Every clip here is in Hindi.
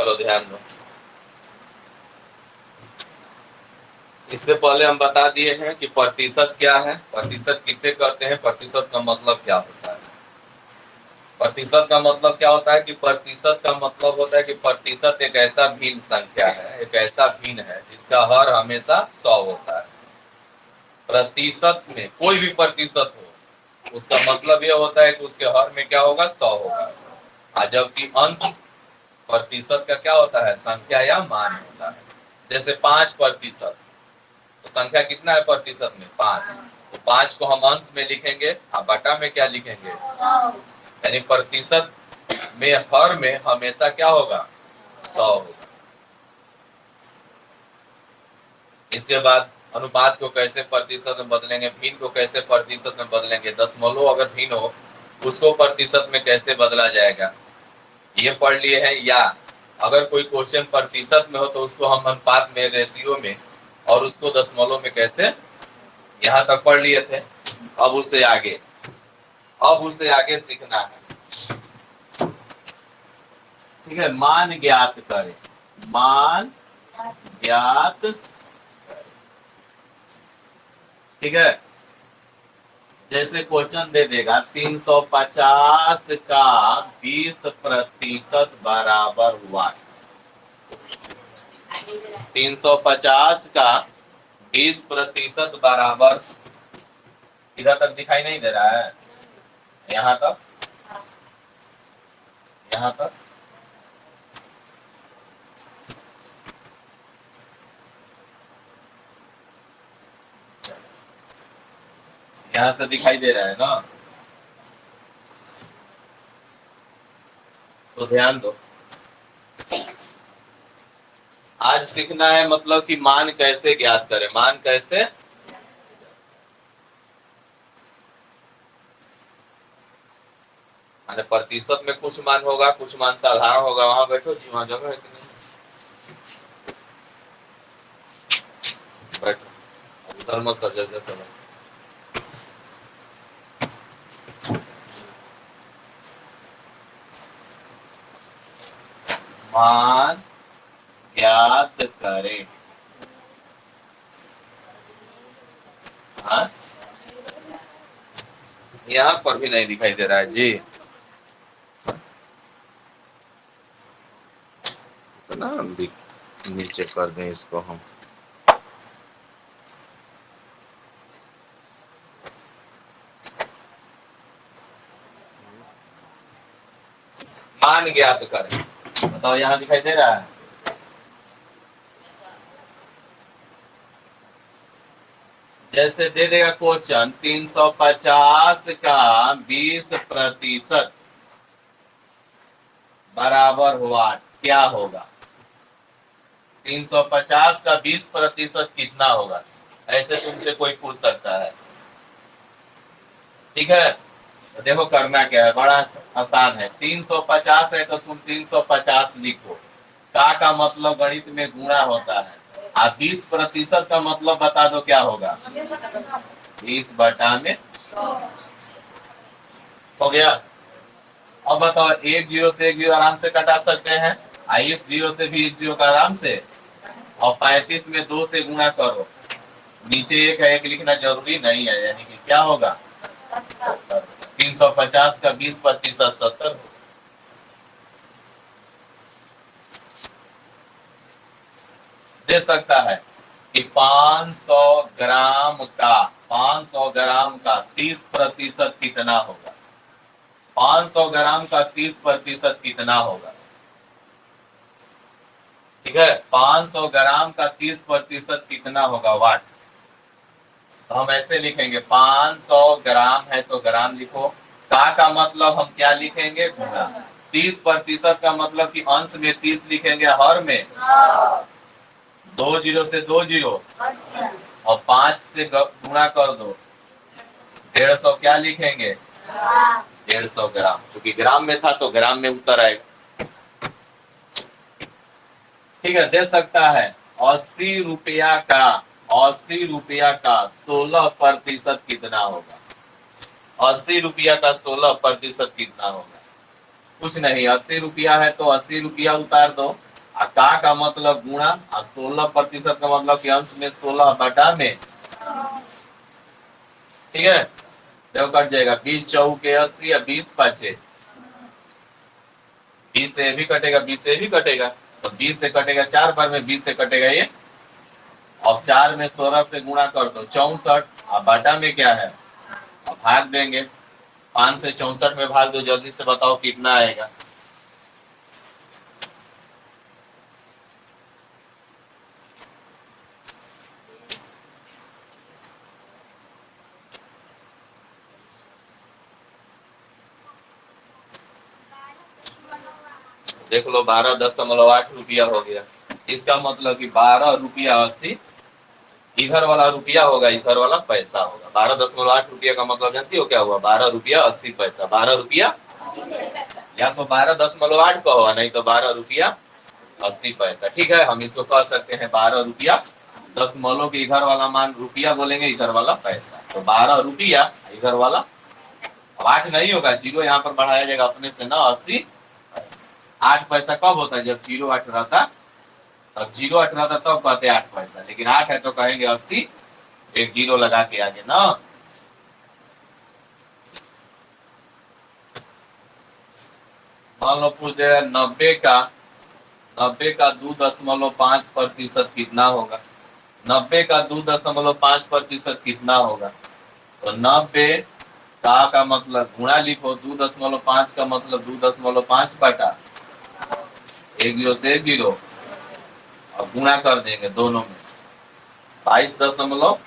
चलो ध्यान दो। इससे पहले हम बता दिए हैं कि प्रतिशत क्या है, प्रतिशत किसे कहते हैं, प्रतिशत का मतलब क्या होता है। प्रतिशत का मतलब क्या होता है कि प्रतिशत का मतलब होता है कि प्रतिशत एक ऐसा भिन्न संख्या है, एक ऐसा भिन्न है जिसका हर हमेशा 100 होता है। प्रतिशत में कोई भी प्रतिशत हो, उसका मतलब यह होता है कि उसके हर में क्या होगा, 100 होगा। और जबकि अंश प्रतिशत का क्या होता है, संख्या या मान होता है। जैसे 5%, तो संख्या कितना है प्रतिशत में, 5। तो 5 को हम अंश में लिखेंगे और बटा में क्या लिखेंगे, यानी प्रतिशत में हर में हमेशा क्या होगा, 100 होगा। इसके बाद अनुपात को कैसे प्रतिशत में बदलेंगे, भिन्न को कैसे प्रतिशत में बदलेंगे, दशमलव अगर भिन्न हो उसको प्रतिशत में कैसे बदला जाएगा, ये पढ़ लिए हैं। या अगर कोई क्वेश्चन प्रतिशत में हो तो उसको हम अनुपात में, रेशियो में, और उसको दशमलव में कैसे, यहाँ तक पढ़ लिए थे। अब उसे आगे सीखना है। ठीक है, मान ज्ञात करें, मान ज्ञात, ठीक है। जैसे क्वेश्चन दे देगा 350 का 20% बराबर हुआ, 350 का 20% बराबर, इधर तक दिखाई नहीं दे रहा है, यहाँ तक, यहाँ तक, यहाँ से दिखाई दे रहा है ना, तो ध्यान दो। आज सीखना है मतलब कि मान कैसे ज्ञात करें, मान कैसे, माने प्रतिशत में कुछ मान होगा, कुछ मान साधारण होगा। वहां बैठो जी, वहां जगह है कि नहीं, बैठो, उधर मत सजा देते। मान ज्ञात करें, हाँ यहाँ पर भी नहीं दिखाई दे रहा है जी, तो ना नीचे कर दें इसको हम। मान ज्ञात करें, बताओ यहाँ दिखाई दे रहा है, जैसे दे देगा क्वेश्चन 350 का 20% बराबर हुआ, क्या होगा, 350 का 20% कितना होगा, ऐसे तुमसे कोई पूछ सकता है। ठीक है, तो देखो करना क्या है, बड़ा आसान है। 350 है तो तुम 350 लिखो, का मतलब गणित में गुणा होता है, और 20% का मतलब बता दो क्या होगा, 20 बटा में हो गया। अब बताओ, एक जीरो से एक जीरो आराम से कटा सकते हैं, इस जीरो से भी इस जीरो का आराम से, और 35 में 2 से गुणा करो, नीचे एक है, एक लिखना जरूरी नहीं है, यानी कि क्या होगा 70। 350 का 20% 70। दे सकता है कि 500 ग्राम का 30% कितना होगा, 500 ग्राम का 30% कितना होगा। ठीक है, 500 ग्राम का 30% कितना होगा, वाट। तो हम ऐसे लिखेंगे, 500 ग्राम है तो ग्राम लिखो, का मतलब हम क्या लिखेंगे, गुणा। 30% का मतलब कि अंश में 30 लिखेंगे, हर में 2 जीरो से 2 जीरो, और 5 से गुणा कर दो, 150 क्या लिखेंगे, 150 ग्राम, क्योंकि ग्राम में था तो ग्राम में उत्तर आएगा। ठीक है, दे सकता है 80 रुपया का 16% कितना होगा, 80 रुपया का 16% कितना होगा। कुछ नहीं, 80 रुपया है तो 80 रुपया उतार दो, का मतलब गुणा और 16% का मतलब कि अंश में 16 बटा में, ठीक है। देखो कट जाएगा, 20 चौके 80 या 20 पाँचे 20 से भी कटेगा, 20 से भी कटेगा, तो 20 से कटेगा 4 बार में, 20 से कटेगा ये। और 4 में 16 से गुणा कर दो 64, और बाटा में क्या है, अब भाग देंगे। 5 से 64 में भाग दो, जल्दी से बताओ कितना आएगा। देख लो 12.8 रुपया हो गया। इसका मतलब कि 12 रुपया 80, इधर वाला रुपया होगा, इधर वाला पैसा होगा। 12.8 रुपया का मतलब जानती हो क्या हुआ, 12 रुपया 80 पैसा। 12 रुपया, या तो 12.8 कहो, नहीं तो 12 रुपया 80 पैसा। ठीक है, हम इसको कह सकते हैं 12 रुपया 10 के इधर वाला मान रुपया बोलेंगे, इधर वाला पैसा। तो 12 रुपया इधर वाला, अब 8 नहीं होगा, जीरो यहाँ पर बढ़ाया जाएगा अपने से ना, 80 पैसा। 8 पैसा कब होता है, जब 0 8 रहता, तब 0 8 रहता तब कहते 8 पैसा, लेकिन 8 है तो कहेंगे 80, एक जीरो लगा के आगे ना। मान लो पूछ दे 90 का 2.5% कितना होगा। 90 का 2.5% कितना होगा, तो 90 का मतलब गुणा लिखो, 2.5 का मतलब 2.5 बटा 1 0 से 1 0, और गुणा कर देंगे दोनों में। 22 दशमलव,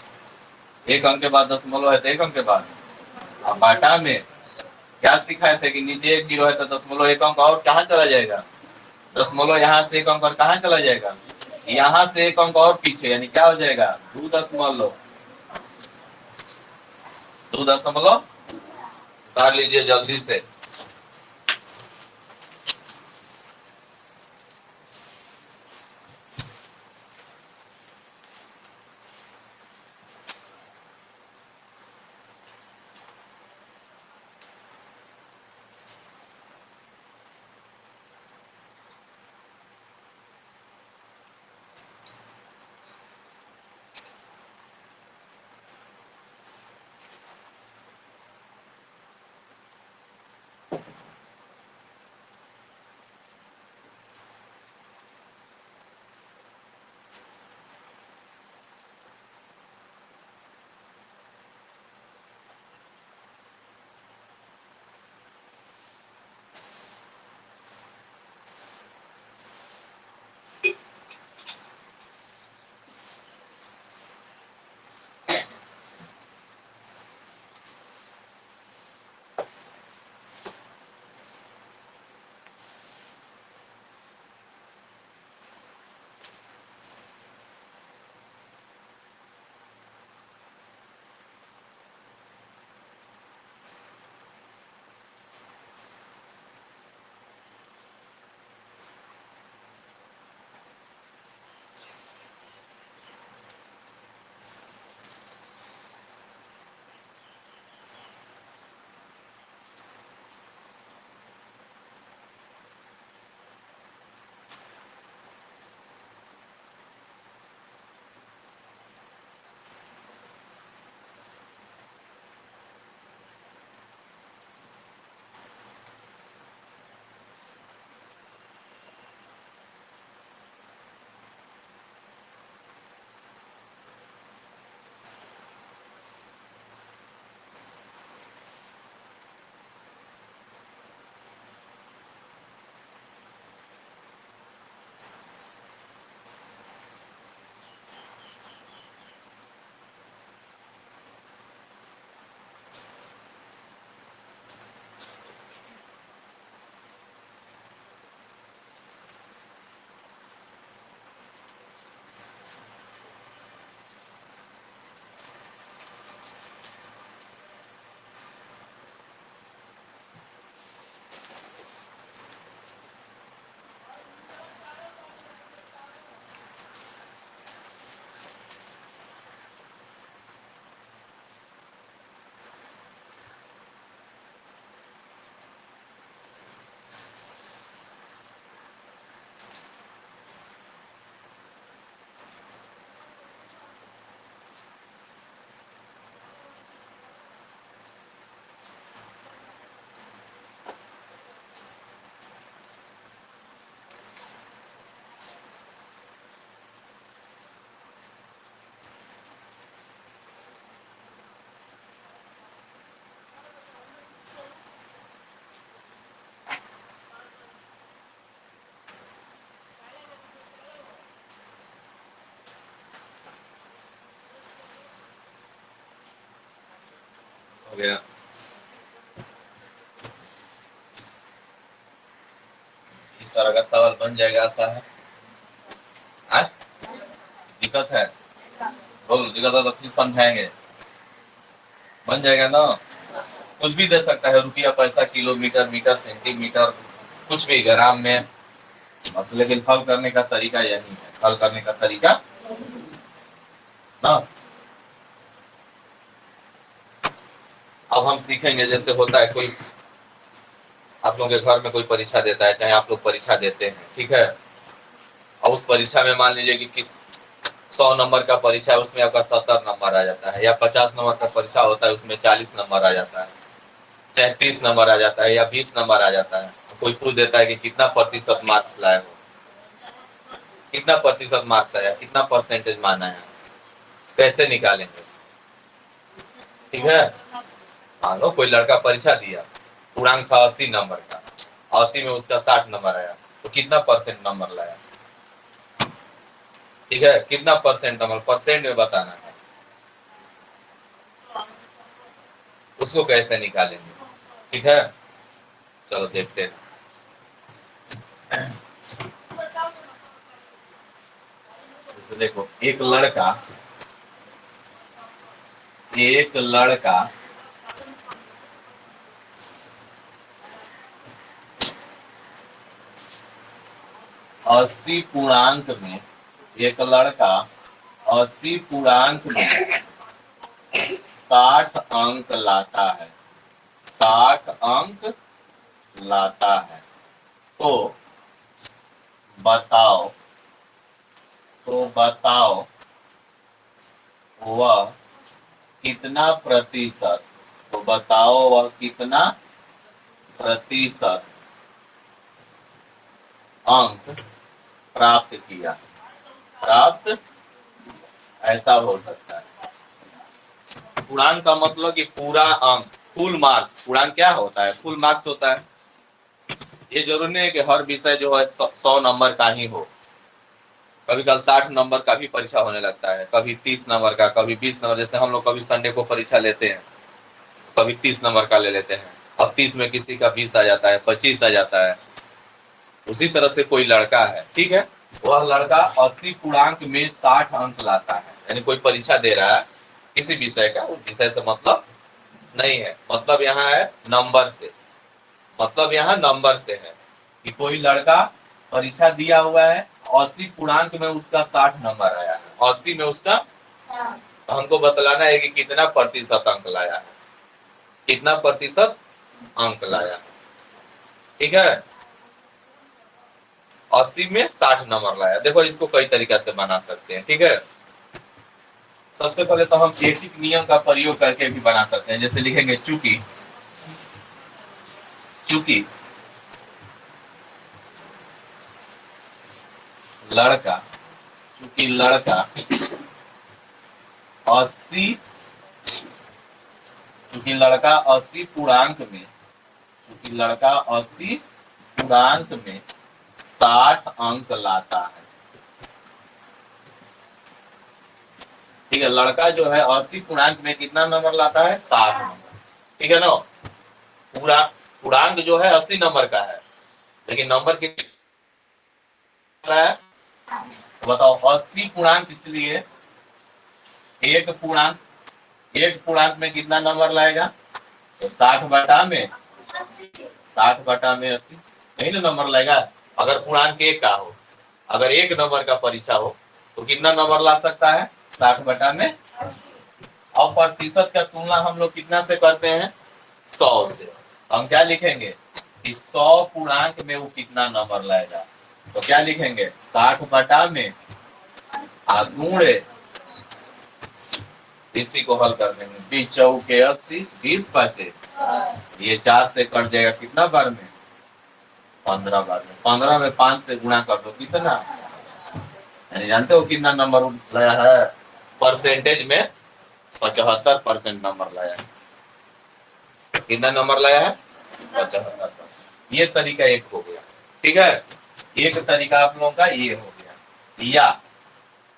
एक अंक के बाद दशमलव है तो एक अंक के बाद, अब बाटा में क्या सिखाए थे कि नीचे 1 0 है तो दशमलव एक अंक और कहाँ चला जाएगा, दशमलव यहाँ से एक अंक और कहाँ चला जाएगा, यहाँ से एक अंक और पीछे, यानी क्या हो जाएगा 2 दशमलव उतार लीजिए जल्दी से। गया। इस तरह का सवाल बन जाएगा, आशा है। दिक्कत है, बोल दिक्कत है तो फिर समझाएंगे। बन जाएगा ना, कुछ भी दे सकता है, रुपया पैसा किलोमीटर मीटर सेंटीमीटर कुछ भी ग्राम में, बस। लेकिन हल करने का तरीका यही है, हल करने का तरीका ना। अब हम सीखेंगे, जैसे होता है कोई आप लोगों के घर में कोई परीक्षा देता है, चाहे आप लोग परीक्षा देते हैं, ठीक है। और उस परीक्षा में मान लीजिए कि किस 100 नंबर का परीक्षा है, उसमें आपका 70 नंबर आ जाता है, या 50 नंबर का परीक्षा होता है उसमें 40 नंबर आ जाता है, चाहे 30 नंबर आ जाता है या 20 नंबर आ जाता है। तो कोई पूछ देता है कि कितना प्रतिशत मार्क्स लाए हो, कितना प्रतिशत मार्क्स आया, कितना परसेंटेज माना है, कैसे निकालेंगे? ठीक है। मान लो कोई लड़का परीक्षा दिया, पूर्णांक था 80 नंबर का, 80 में उसका 60 नंबर आया, तो कितना परसेंट नंबर लाया? ठीक है, कितना परसेंट नंबर, परसेंट में बताना है, उसको कैसे निकालेंगे? ठीक है, चलो देखते हैं। जैसे देखो, एक लड़का 80 पूर्णांक में, एक लड़का 80 पूर्णांक में 60 अंक लाता है, 60 अंक लाता है, तो बताओ, वह कितना प्रतिशत, तो बताओ वह कितना प्रतिशत अंक प्राप्त किया, प्राप्त, ऐसा हो सकता है। पूर्णांक का मतलब कि पूरा अंक, फुल मार्क्स। पूर्णांक क्या होता है? फुल मार्क्स होता है। ये जरूरी नहीं है कि हर विषय जो है 100 नंबर का ही हो, कभी कल 60 नंबर का भी परीक्षा होने लगता है, कभी 30 नंबर का, कभी 20 नंबर। जैसे हम लोग कभी संडे को परीक्षा लेते हैं, कभी 30 नंबर का ले लेते हैं, अब 30 में किसी का 20 आ जाता है, 25 आ जाता है। उसी तरह से कोई लड़का है, ठीक है, वह लड़का 80 पूर्णांक में 60 अंक लाता है, यानी कोई परीक्षा दे रहा है किसी विषय का, विषय से मतलब नहीं है, मतलब यहाँ है नंबर से, मतलब यहाँ नंबर से है कि कोई लड़का परीक्षा दिया हुआ है, 80 पूर्णांक में उसका 60 नंबर आया है, 80 में उसका, तो हमको बतलाना है कि कितना प्रतिशत अंक लाया है, कितना प्रतिशत अंक लाया, ठीक है। 80 में 60 नंबर लाया। देखो इसको कई तरीका से बना सकते हैं, ठीक है। सबसे पहले तो हम बेसिक नियम का प्रयोग करके भी बना सकते हैं। जैसे लिखेंगे चूंकि, चूंकि लड़का, चूंकि लड़का 80, चूंकि लड़का 80 पूर्णांक में, चूंकि लड़का 80 पूर्णांक में 60 अंक लाता है, ठीक है। लड़का जो है 80 पूर्णांक में कितना नंबर लाता है? 60 नंबर, ठीक है ना। पूरा पूर्णांक जो है 80 नंबर का है, लेकिन नंबर कितना है बताओ? 80 पूर्णांक, इसलिए एक पूर्णांक में कितना नंबर लाएगा? तो 60 बटा में 80, यही ना नंबर लाएगा। अगर पूर्णांक एक का हो, अगर एक नंबर का परीक्षा हो, तो कितना नंबर ला सकता है? 60 बटा में 80। और प्रतिशत का तुलना हम लोग कितना से करते हैं? 100 से। तो हम क्या लिखेंगे कि 100 पूर्णांक में वो कितना नंबर लाएगा? तो क्या लिखेंगे? 60 बटा में गुणे, इसी को हल कर देंगे। 20 चौके 80, 20 बचे, ये 4 से कट जाएगा, कितना बार में? 15 बार में। 15 में 5 से गुणा कर दो, कितना? यानी जानते हो कितना नंबर लाया है? परसेंटेज में 75% नंबर लाया है। कितना नंबर लाया है? 75%। ये तरीका एक हो गया, ठीक है। एक तरीका आप लोगों का ये हो गया, या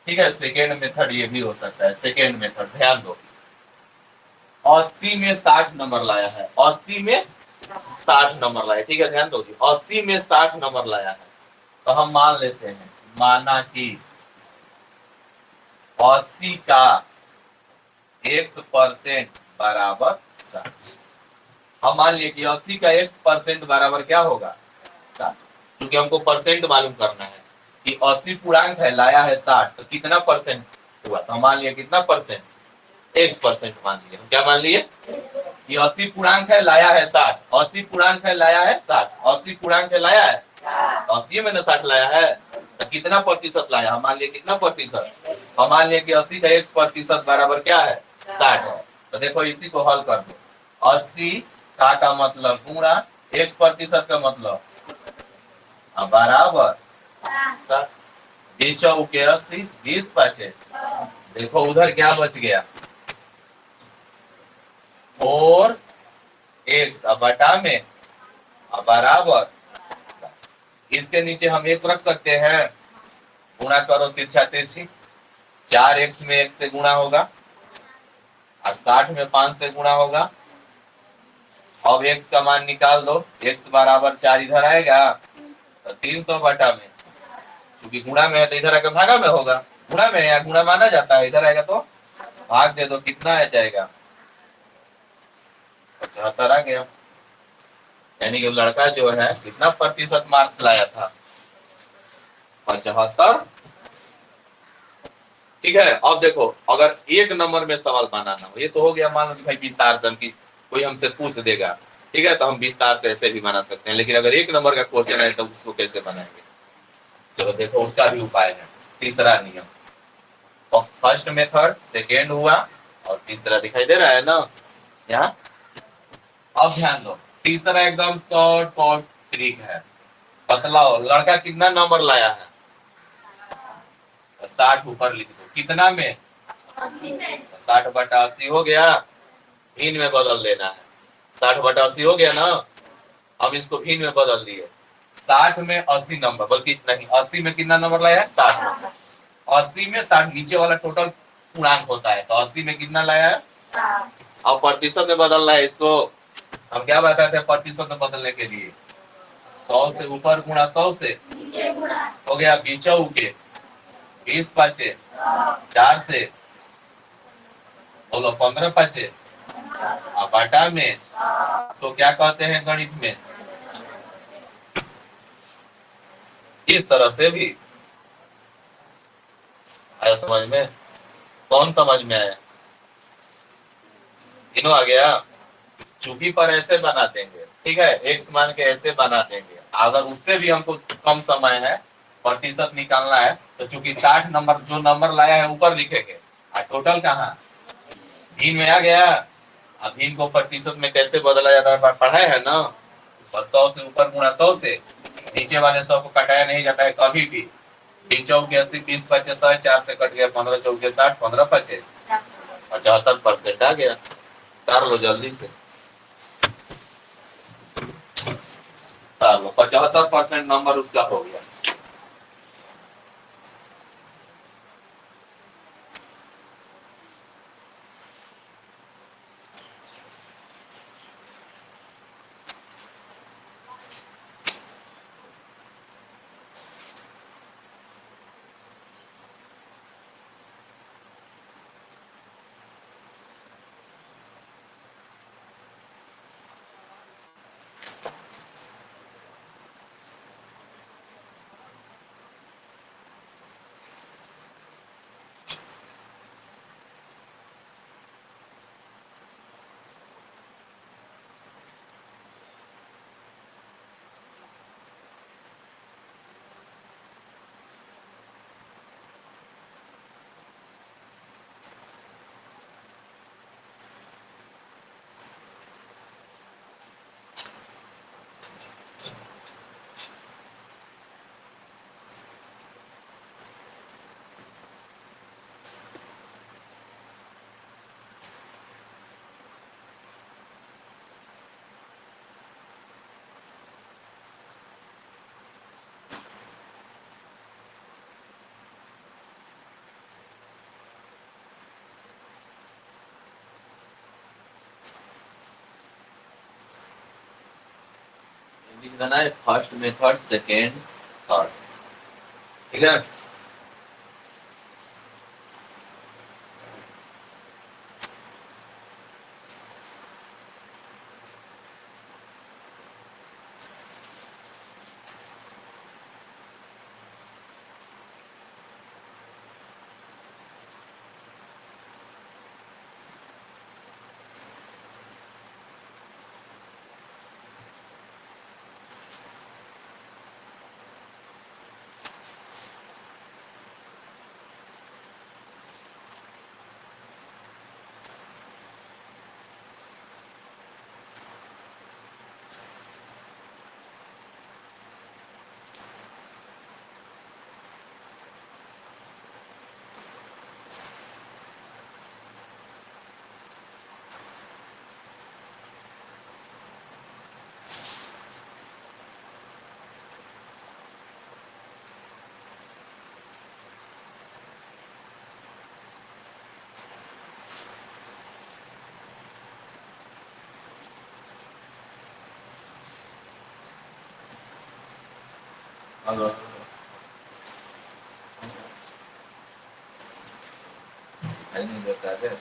ठीक है। सेकेंड मेथड ये भी हो सकता है। सेकेंड मेथड ध्यान दो, 80 में 60 नंबर लाया है, 80 में 60 नंबर लाया, ठीक है, ध्यान दो, 80 में 60 नंबर लाया है, तो हम मान लेते हैं, माना कि 80 का x% बराबर 60। हम मान लिए कि 80 का x% बराबर क्या होगा, 60। क्योंकि हमको परसेंट मालूम करना है कि 80 पूर्णांक है, लाया है 60, तो कितना परसेंट हुआ, तो हम मान लिया कितना परसेंट, x% मान लिए। हम क्या मान लिए कि 80 पूर्णांक है, लाया है 60, 80 पूर्णांक है, लाया है 60, 80 पूर्णांक है, लाया है, तो 80 में न 60 लाया है, तो कितना प्रतिशत लाया, हम मान लिए कितना प्रतिशत, हम मान लिए कि 80 का x% बराबर क्या है, 60 है। तो देखो इसी को हल कर दो, 80 का मतलब गुणा x% का मतलब बराबर 60, 20 चौके 80, 20 बचे, देखो उधर क्या बच गया, 4x बटा में बराबर 60। इसके नीचे हम एक रख सकते हैं, गुणा करो तिरछा तिरछी, 4x में 1 से गुणा होगा और 60 में 5 से गुणा होगा। अब x का मान निकाल दो, x बराबर 4 इधर आएगा तो 300 बटा में, क्योंकि गुणा में है तो इधर आकर भागा में होगा, गुणा में या गुणा माना जाता है, इधर आएगा तो भाग दे दो, कितना आ जाएगा, 75 आ गया। यानी कि लड़का जो है कितना प्रतिशत मार्क्स लाया था, 75। ठीक है, अब देखो अगर एक नंबर में सवाल बनाना हो, ये तो हो गया, मान लो कि भाई विस्तार से हमकी कोई हमसे पूछ देगा, ठीक है, तो हम विस्तार से ऐसे भी बना सकते हैं, लेकिन अगर एक नंबर का क्वेश्चन है तो उसको कैसे बनाएंगे, चलो देखो उसका भी उपाय है। तीसरा नियम, और फर्स्ट मेथड सेकेंड हुआ और तीसरा दिखाई दे रहा है ना यहाँ। अब ध्यान दो, तीसरा एकदम शॉर्ट कट ट्रिक है, बतलाओ लड़का कितना नंबर लाया है, 60 ऊपर लिख दो, कितना में, 60 बटा 80 हो गया, भिन्न में बदल देना है, 60 बटा 80 हो गया ना, हम इसको भिन्न में बदल दिए, 60 में 80 नंबर, बल्कि नहीं 80 में कितना नंबर लाया है, 60 नंबर, 80 में 60 नीचे वाला टोटल पूर्णांक होता है, तो 80 में कितना लाया है, अब प्रतिशत में बदलना है इसको, हम क्या बताते हैं प्रतिशत में बदलने के लिए, 100 से ऊपर गुणा 100 से, हो गया 20 के 20 बचे, 4 से बोलो 15 बचे, बटा में, इसको क्या कहते हैं गणित में, इस तरह से भी आया समझ में, कौन समझ में आया, तीनों आ गया। चूंकि पर ऐसे बना देंगे, ठीक है, एक्स मान के ऐसे बना देंगे, अगर उससे भी हमको कम समय है, प्रतिशत निकालना है, तो चूंकि 60 नंबर जो नंबर लाया है ऊपर लिखेंगे, और टोटल कहाँ भिन्न में आ गया, अब भिन्न को प्रतिशत में कैसे बदला जाता है पढ़ाए है ना, बस 100 से ऊपर गुणा 100 से, नीचे वाले 100 को कटाया नहीं जाता है कभी भी, 3 चौके 80, 20 बचे 100, 4 से कट गया, 15 चौके 60, 15 बचे, 75% आ गया। कर लो जल्दी से, कर लो, 75% नंबर उसका हो गया। लिख देना है फर्स्ट मेथड, सेकेंड, थर्ड। ठीक है। हेलो, नहीं देता है।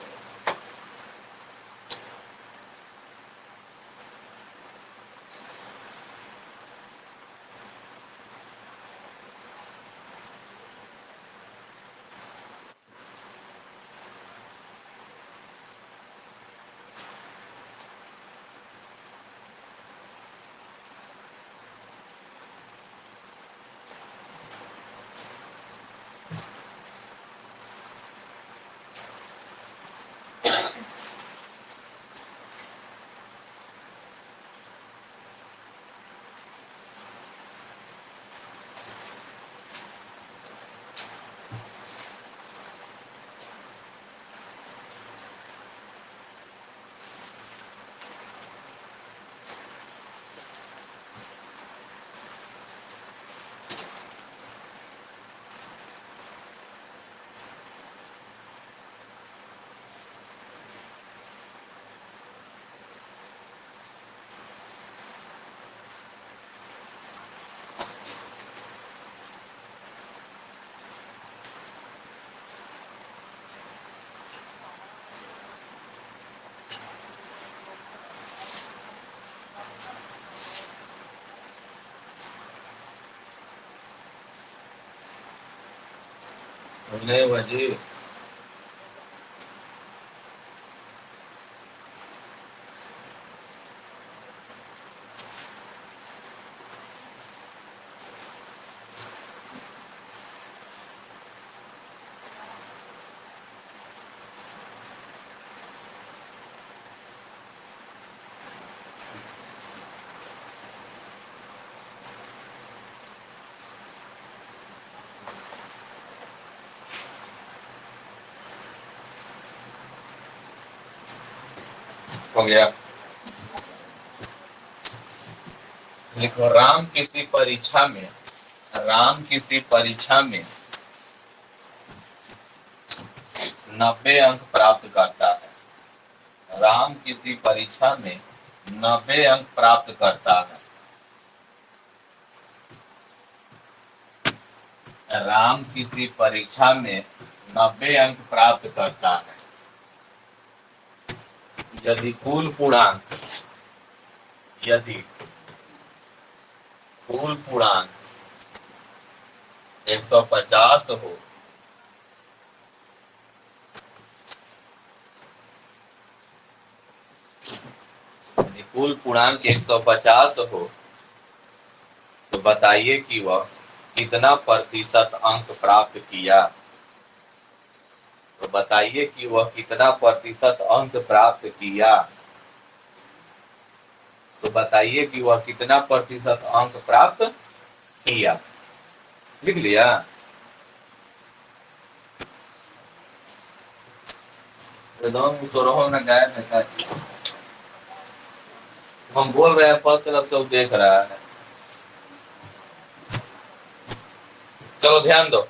नहीं हुआ जी। हो गया। लिखो, राम किसी परीक्षा में 90 अंक प्राप्त करता है। राम किसी परीक्षा में 90 अंक प्राप्त करता है। राम किसी परीक्षा में 90 अंक प्राप्त करता है। यदि कुल पूर्णांक 150 हो, यदि कुल पूर्णांक 150 हो, तो बताइए कि वह कितना प्रतिशत अंक प्राप्त किया। तो बताइए कि वह कितना प्रतिशत अंक प्राप्त किया। तो बताइए कि वह कितना प्रतिशत अंक प्राप्त किया। लिख लिया। एकदम सोरहो में गायब है। हम बोल रहे हैं फर्स्ट क्लास का, देख रहा है। चलो ध्यान दो।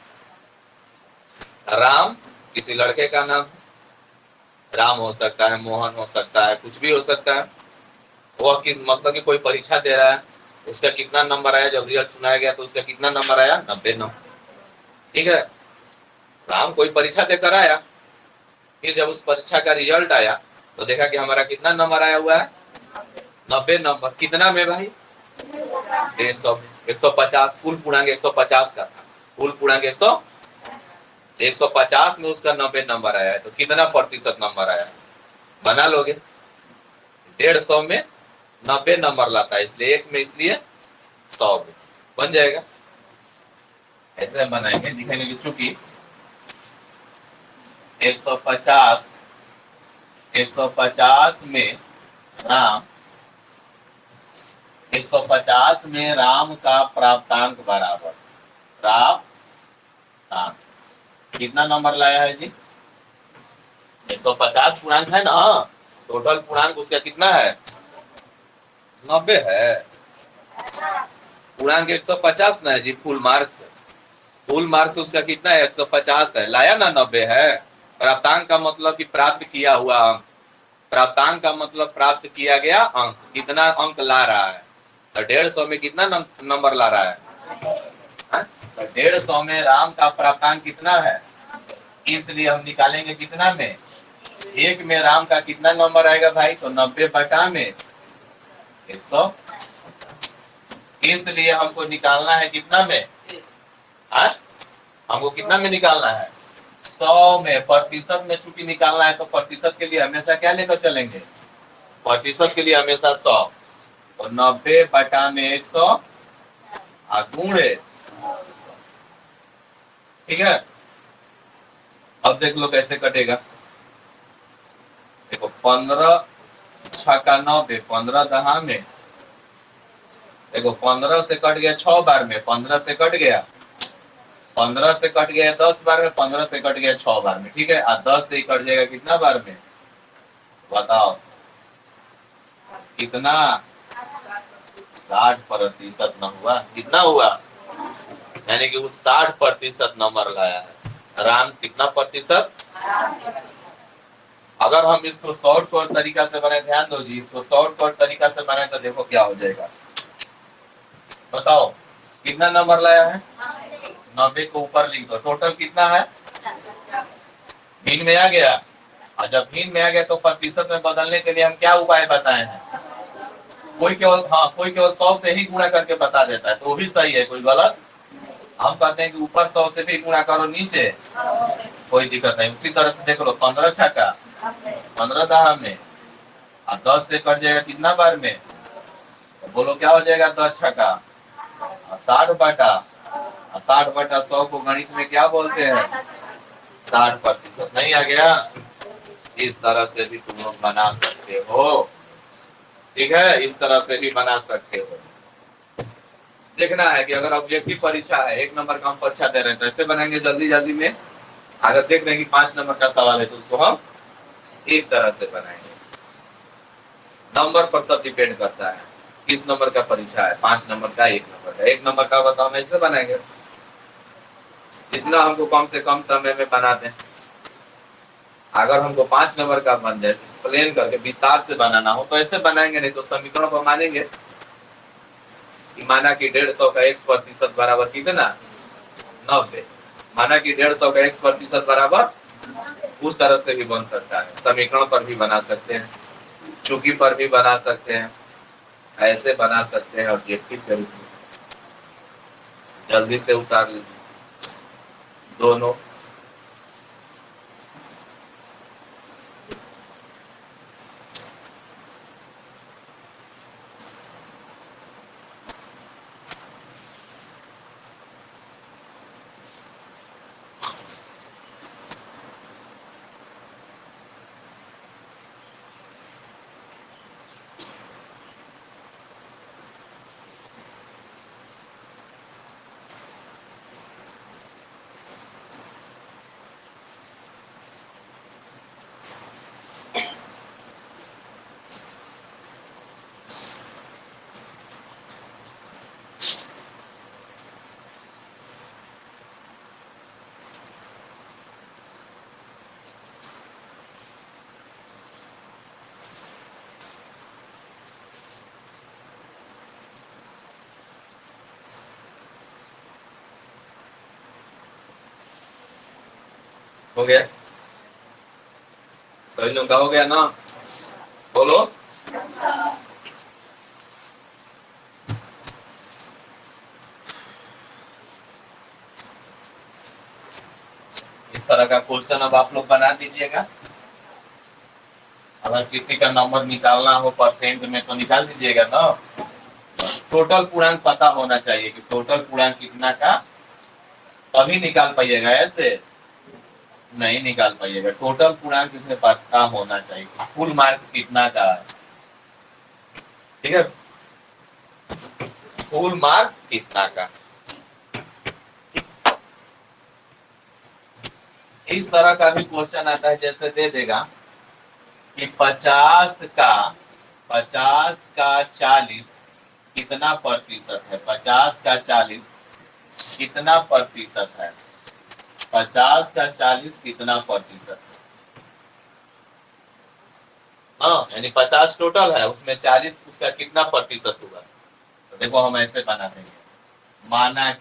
राम किसी लड़के का नाम है। राम हो सकता है, मोहन हो सकता है, कुछ भी हो सकता है। वह किस मतलब की कोई परीक्षा दे रहा है, उसका कितना नंबर आया, जब रिजल्ट चुनाया गया तो उसका कितना नंबर आया, 90 नंबर। ठीक है, राम कोई परीक्षा देकर आया, फिर जब उस परीक्षा का रिजल्ट आया तो देखा कि हमारा कितना नंबर आया हुआ है, 90 नंबर। कितना में भाई, 150 में। 150 कुल पूर्णांक 150 का था, कुल पूर्णांक 150 में उसका 90 नंबर आया है, तो कितना प्रतिशत नंबर आया, बना लोगे। 150 में 90 नंबर लाता है, इसलिए एक में, इसलिए 100 में बन जाएगा। ऐसे बनाएंगे, लिखेंगे कि चूंकि 150 में राम 150 में राम का प्राप्तांक बराबर, प्राप्तांक कितना नंबर लाया है जी, 150 पूर्णांक है ना, टोटल पूर्णांक उसका कितना है, 90 है। पूर्णांक 150 ना है जी, फुल मार्क्स, फुल मार्क्स उसका कितना है, 150 है, लाया ना 90 है। प्राप्तांक का मतलब कि प्राप्त किया हुआ अंक, प्राप्तांक का मतलब प्राप्त किया गया अंक, कितना अंक ला रहा है, तो 150 में कितना नंबर ला रहा है, तो 150 में राम का प्राप्तांक कितना है, इसलिए हम निकालेंगे कितना में, एक में राम का कितना नंबर आएगा भाई, तो 90 बटा में 100, इसलिए हमको निकालना है कितना में, हमको कितना में निकालना है, 100 में। प्रतिशत में चूंकि निकालना है तो प्रतिशत के लिए हमेशा क्या लेकर चलेंगे, प्रतिशत के लिए हमेशा 100, तो 90 बटा में 100 गुणे 100। ठीक है, अब देख लो कैसे कटेगा। देखो 15 छक्का 90, 15 दहा में, देखो 15 से कट गया 6 बार में, 15 से कट गया, 15 से कट गया 10 बार में, 15 से कट गया 6 बार में। ठीक है, 10 से कट जाएगा कितना बार में, बताओ कितना, 60% न हुआ, कितना हुआ, यानी कि वो 60% नंबर लाया है। राम कितना प्रतिशत, अगर हम इसको शॉर्ट कट तरीका से बनाए, ध्यान दो जी, इसको शॉर्ट कट तरीका से बनाए तो देखो क्या हो जाएगा, बताओ कितना नंबर लाया है, 90 को ऊपर लिख दो, टोटल कितना है, भिन्न में आ गया। और जब भिन्न में आ गया तो प्रतिशत में बदलने के लिए हम क्या उपाय बताए हैं, कोई केवल, हाँ कोई केवल 100 से ही गुणा करके बता देता है तो वो भी सही है, कोई गलत। हम कहते हैं कि ऊपर 100 से भी गुणा करो, नीचे कोई दिक्कत नहीं। उसी तरह से देख लो 15 छक्का 15 दहा में, और 10 से कट जाएगा कितना बार में, तो बोलो क्या हो जाएगा, 10 छक्का 60 बटा, 60/100 को गणित में क्या बोलते हैं, 60%। नहीं आ गया, इस तरह से भी तुम लोग बना सकते हो। ठीक है, इस तरह से भी बना सकते हो। देखना है कि अगर ऑब्जेक्टिव परीक्षा है, 1 नंबर का हम परीक्षा दे रहे हैं तो ऐसे बनाएंगे जल्दी जल्दी में। अगर देख रहे हैं कि 5 नंबर का सवाल है तो उसको हम इस तरह से बनाएंगे। नंबर पर सब डिपेंड करता है, किस नंबर का परीक्षा है, 5 नंबर का, 1 नंबर का। 1 नंबर का बताओ, हम ऐसे बनाएंगे, जितना हमको कम से कम समय में बना दें। अगर हमको 5 नंबर का बन जाए, एक्सप्लेन करके विस्तार से बनाना हो तो ऐसे बनाएंगे, नहीं तो समीकरण को मानेंगे कि माना कि 150 का x% बराबर कितना, 90। माना कि 150 का x% बराबर, उस तरह से भी बन सकता है, समीकरण पर भी बना सकते हैं, चूकी पर भी बना सकते हैं, ऐसे बना सकते हैं ऑब्जेक्टिव के रूप में। जल्दी से उतार लीजिए दोनों। हो गया? सभी लोग का हो गया ना? बोलो। इस तरह का क्वेश्चन अब आप लोग बना दीजिएगा। अगर किसी का नंबर निकालना हो परसेंट में तो निकाल दीजिएगा ना। टोटल पूर्णांक पता होना चाहिए कि टोटल पूर्णांक कितना का, तभी निकाल पाइएगा, ऐसे नहीं निकाल पाइएगा। टोटल पूर्णांक इसमें पता होना चाहिए कि कुल मार्क्स कितना का है। ठीक है, कुल मार्क्स कितना का। इस तरह का भी क्वेश्चन आता है, जैसे दे देगा कि 50 का कितना प्रतिशत है। 50 का 40 कितना प्रतिशत है। 50 का 40 कितना प्रतिशत है। हाँ, यानी 50 टोटल है, उसमें 40 उसका कितना प्रतिशत हुआ। तो देखो हम ऐसे बना देंगे, माना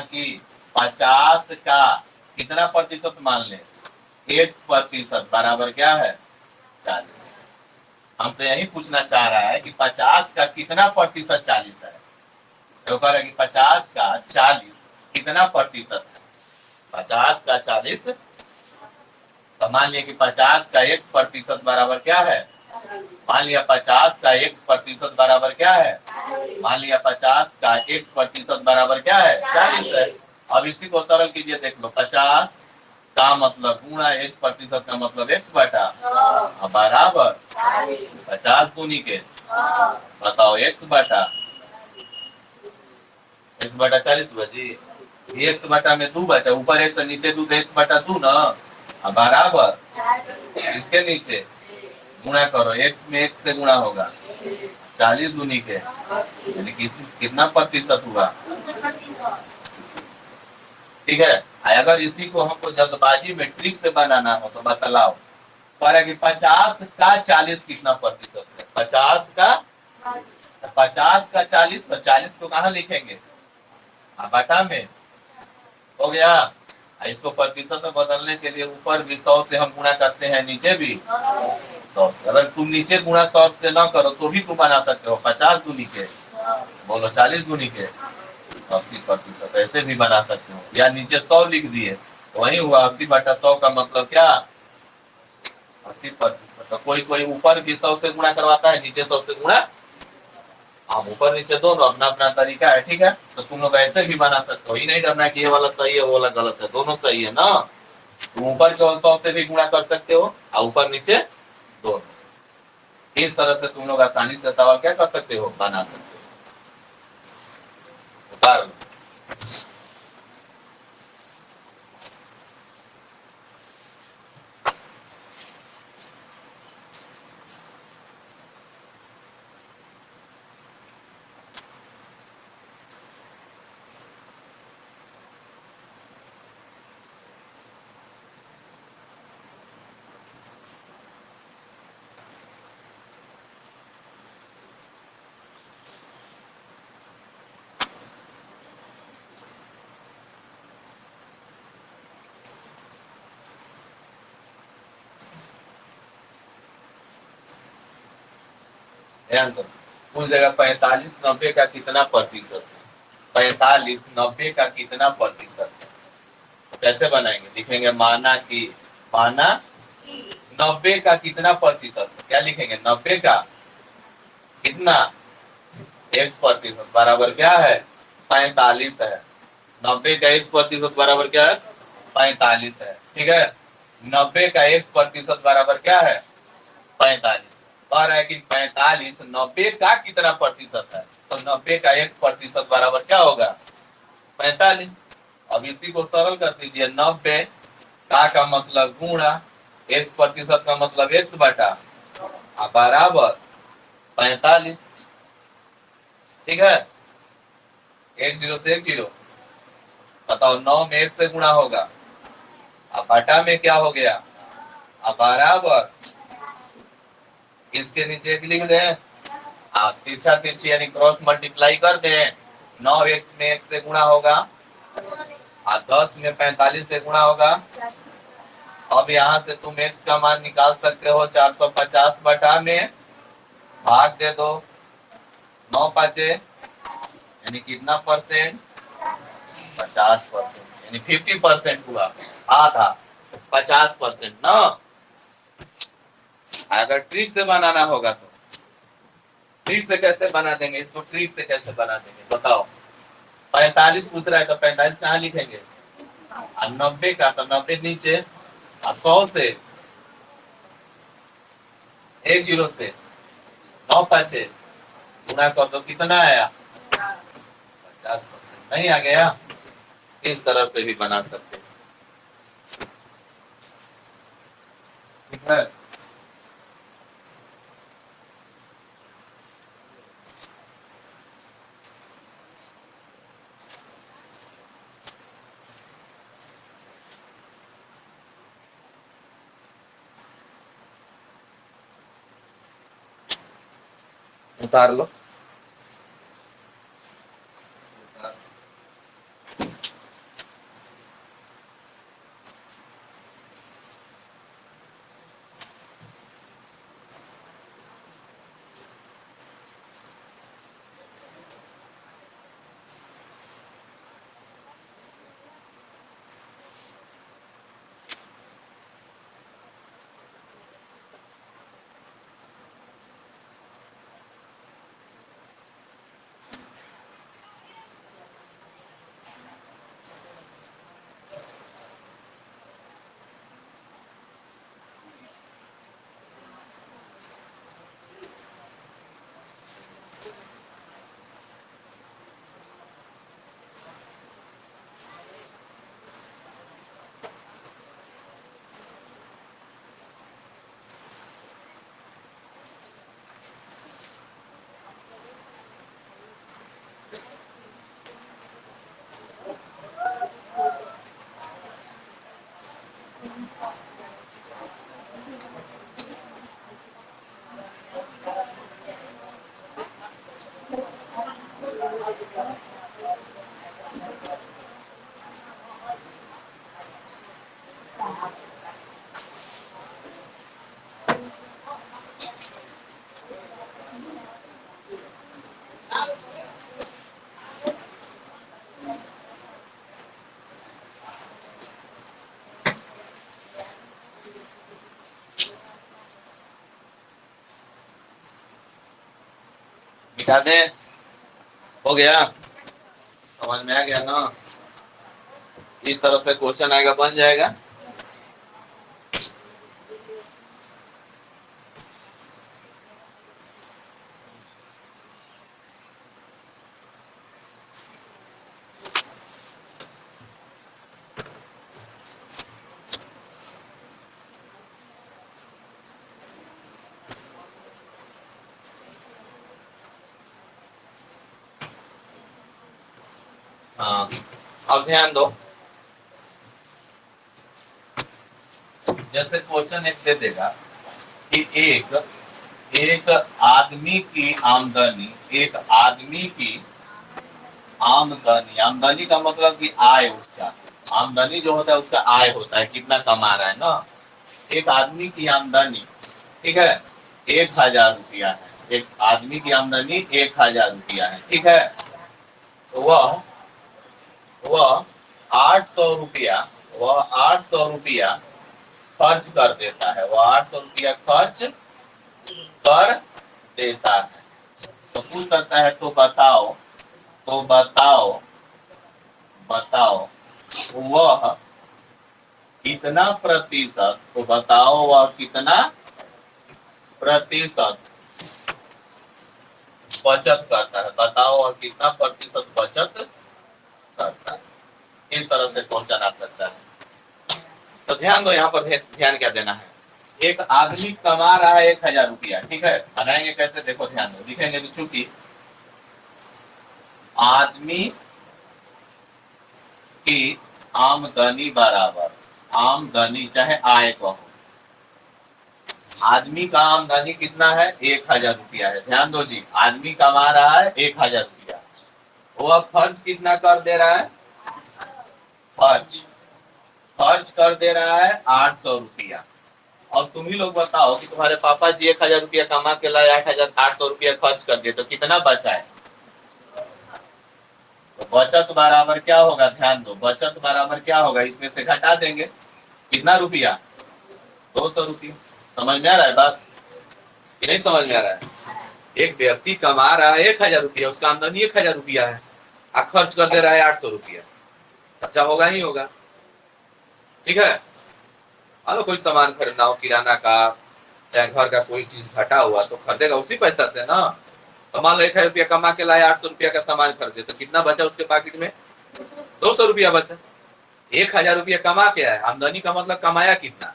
कि 50 का कितना प्रतिशत मान ले, x% बराबर क्या है 40। हमसे यही पूछना चाह रहा है कि 50 का कितना प्रतिशत 40 है। तो कह रहे कि 50 का 40 कितना प्रतिशत है। 50 का 40, तो मान लिया कि 50 का x% बराबर क्या है। मान लिया 50 का x% बराबर क्या है। मान लिया 50 का x% बराबर क्या है 40 है। अब इसी को सरल कीजिए, देख लो 50 का मतलब गुणा x% का मतलब x बटा बराबर 50 गुनी के, बताओ x बटा 40 बजी। x बटा में 2 बचा, ऊपर x नीचे 2 तो x बटा 2 ना, बराबर इसके नीचे गुणा करो, x में x से गुणा होगा 40 गुनी के, यानी कि कितना प्रतिशत हुआ। ठीक है, अगर इसी को हमको जल्दबाजी में ट्रिक से बनाना हो तो बतलाओ, कह कि 50 का 40 कितना प्रतिशत है। 50 का 40, तो 40 को कहाँ लिखेंगे, बटा में। हो गया। इसको प्रतिशत में बदलने के लिए ऊपर भी 100 से हम गुणा करते हैं, नीचे भी 100 से। अगर तुम नीचे गुणा 100 से ना करो तो भी तुम बना सकते हो 50 गुनी के, बोलो 40 गुनी के 80%, ऐसे भी बना सकते हो। या नीचे 100 लिख दिए, वही हुआ 80/100 का मतलब क्या 80%। कोई कोई ऊपर भी 100 से गुणा करवाता है, नीचे 100 से गुणा। हाँ, ऊपर नीचे दोनों अपना अपना तरीका है। ठीक है, तो तुम लोग ऐसे भी बना सकते हो, ये नहीं डरना कि ये वाला सही है वो वाला गलत है, दोनों सही है ना। तुम ऊपर के 100 से भी गुणा कर सकते हो और ऊपर नीचे दोनों। इस तरह से तुम लोग आसानी से सवाल क्या कर सकते हो, बना सकते हो। उतार लो। ध्यान दो, पूछ देगा 45 90 का कितना प्रतिशत। 45 90 का कितना प्रतिशत है। कैसे बनाएंगे, लिखेंगे माना 90 का कितना प्रतिशत, क्या लिखेंगे 90 का कितना x% बराबर क्या है 45 है। 90 का x% बराबर क्या है 45 है। ठीक है, 90 का x% बराबर क्या है 45। और है कि 45 90 का कितना प्रतिशत है, तो 90 का x% बराबर क्या होगा 45। अब इसी को सरल कर दीजिए, 90 का मतलब गुणा x% का मतलब x बटा बराबर 45। ठीक है, 1 0 से 1 0, बताओ 9 में 1 से गुणा होगा, अब बटा में क्या हो गया अब बराबर, इसके नीचे एक लिख दें, आप तिरछा तिरछी यानी क्रॉस मल्टीप्लाई कर दें। 9 x में 1 से गुणा होगा, हाँ 10 में 45 से गुणा होगा। अब यहाँ से तुम x का मान निकाल सकते हो 450 बटा में भाग दे दो 9 पाँचे यानी कितना परसेंट 50% यानी 50% हुआ आधा 50% ना। अगर ट्रिक से बनाना होगा तो ट्रिक से कैसे बना देंगे इसको, ट्रिक से कैसे बना देंगे बताओ। 45 पूछ रहा है तो 45 कहाँ लिखेंगे, 90 का तो 90 नीचे, 100 से 10 से 9 पाँचे गुणा कर दो कितना आया 50%। नहीं आ गया, इस तरह से भी बना सकते हैं। ठीक है उतार लो। मिटा दे, हो गया, समझ में आ गया ना। इस तरह से क्वेश्चन आएगा, बन जाएगा। हाँ अब ध्यान दो, जैसे क्वेश्चन एक दे देगा कि एक एक आदमी की आमदनी, एक आदमी की आमदनी, आमदनी का मतलब कि आय, उसका आमदनी जो होता है उसका आय होता है, कितना कमा रहा है ना। एक आदमी की आमदनी, ठीक है, 1000 रुपया है। एक आदमी की आमदनी 1000 रुपया है, ठीक है। तो वह 800 रुपया, वह 800 रुपया खर्च कर देता है, वह 800 रुपया खर्च कर देता है। तो पूछ सकता है तो बताओ, तो बताओ, बताओ वह कितना प्रतिशत, तो बताओ वह कितना प्रतिशत बचत करता है, बताओ वह कितना प्रतिशत बचत करता है। इस तरह से क्वेश्चन आ सकता है। तो ध्यान दो, यहाँ पर ध्यान क्या देना है। एक आदमी कमा रहा है 1000 रुपया, ठीक है। बनाएंगे कैसे देखो, ध्यान दो, लिखेंगे तो चूंकि आदमी की आमदनी बराबर, आमदनी चाहे आय कहो, आदमी का आमदनी कितना है 1000 रुपया है। ध्यान दो जी, आदमी कमा रहा है 1000 रुपया, वो अब खर्च कितना कर दे रहा है खर्च खर्च कर दे रहा है 800 रुपया। और तुम ही लोग बताओ कि तुम्हारे पापा जी 1000 रुपया कमा के लाए, 800 रुपया खर्च कर दिए, तो कितना बचा है? तो बचत बराबर क्या होगा? ध्यान दो, बचत बराबर क्या होगा? इसमें से घटा देंगे कितना रुपया? 200 रुपया। समझ में आ रहा है बात कि नहीं समझ में आ रहा है? एक व्यक्ति कमा रहा है 1000 रुपया, उसका आमदनी 1000 रुपया है, और खर्च कर दे रहा है 800 रुपया, खर्चा होगा ही होगा। ठीक है, अगर कोई सामान खरीदना हो किराना का, चाहे घर का कोई चीज घटा हुआ, तो खरीदेगा उसी पैसा से ना। तो मान लो 1000 रुपया कमा के लाया, 800 रुपया का सामान खरीदे, तो कितना बचा उसके पॉकेट में? 200 रुपया बचा। 1000 रुपया कमा के आया, आमदनी का मतलब कमाया कितना?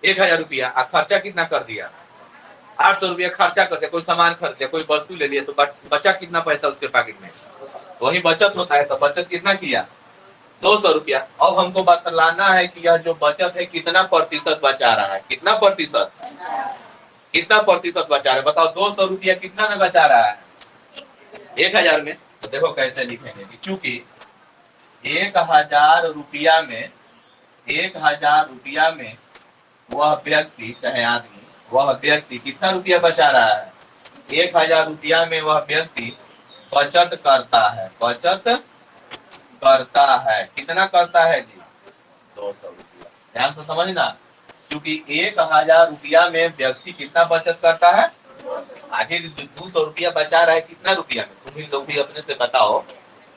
1000 रुपया, और खर्चा कितना कर दिया? 800 रुपया खर्चा कर दिया, कोई सामान खरीद लिया, कोई वस्तु ले लिया, तो बचा कितना पैसा उसके पॉकेट में? वही बचत होता है। तो बचत कितना किया? 200 रुपया। अब हमको बतलाना है कि यह जो बचत है कितना प्रतिशत बचा रहा है? कितना प्रतिशत? कितना प्रतिशत बचा रहा है बताओ? 200 रुपया कितना में बचा रहा है? 1000 में। तो देखो कैसे लिखेंगे कि चूंकि 1000 रुपया में, 1000 रुपया में वह व्यक्ति, चाहे आदमी, वह व्यक्ति कितना रुपया बचा रहा है? 1000 रुपया में वह व्यक्ति बचत करता है। बचत करता है, कितना करता है जी? 200 रुपया। ध्यान से समझना, क्योंकि 1000 रुपया में व्यक्ति कितना बचत करता है? आखिर 200 रुपया बचा रहा है कितना रुपया में? तुम लोग भी अपने से बताओ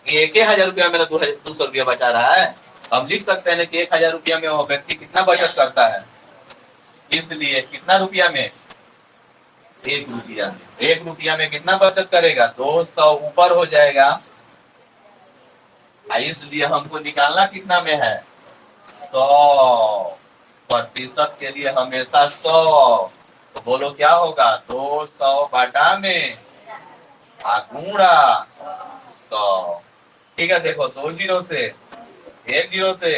कि 1000 रुपया में 200 रुपया बचा रहा है। हम लिख सकते हैं कि 1000 रुपया में वह व्यक्ति कितना बचत करता है, इसलिए कितना रुपया में? 1 रुपया में। 1 रुपया में कितना बचत करेगा? 200 ऊपर हो जाएगा, इसलिए हमको निकालना कितना में है? 100 प्रतिशत के लिए हमेशा 100। तो बोलो क्या होगा? 200 बटा में गुणा 100। ठीक है, देखो 2 जीरो से 1 जीरो से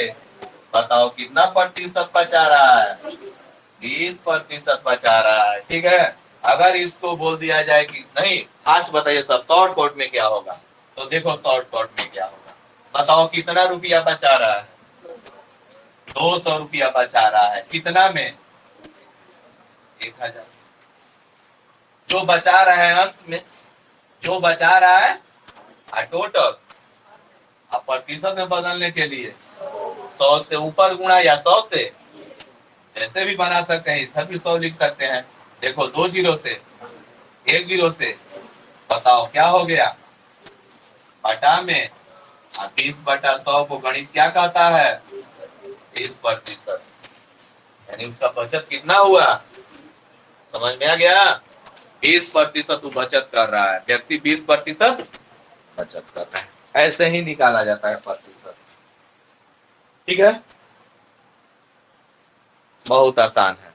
बताओ कितना प्रतिशत बचा रहा है? 20% बचा रहा है। ठीक है, अगर इसको बोल दिया जाए कि नहीं, फास्ट बताइए सब, शॉर्ट कट में क्या होगा? तो देखो शॉर्ट कट में क्या होगा, बताओ कितना रुपया बचा रहा है? 200 रुपया बचा रहा है। कितना में? 1000। जो बचा रहा है अंश में, जो बचा रहा है टोटल, अब प्रतिशत में बदलने के लिए 100 से ऊपर गुणा या 100 से, जैसे भी बना सकते हैं, इधर भी 100 लिख सकते हैं। देखो 2 जीरो से 1 जीरो से बताओ क्या हो गया? बटा में 20/100 को गणित क्या कहता है? 20%। यानी उसका बचत कितना हुआ? समझ में आ गया? 20% वो बचत कर रहा है, व्यक्ति 20% बचत कर रहा है। ऐसे ही निकाला जाता है प्रतिशत। ठीक है, बहुत आसान है।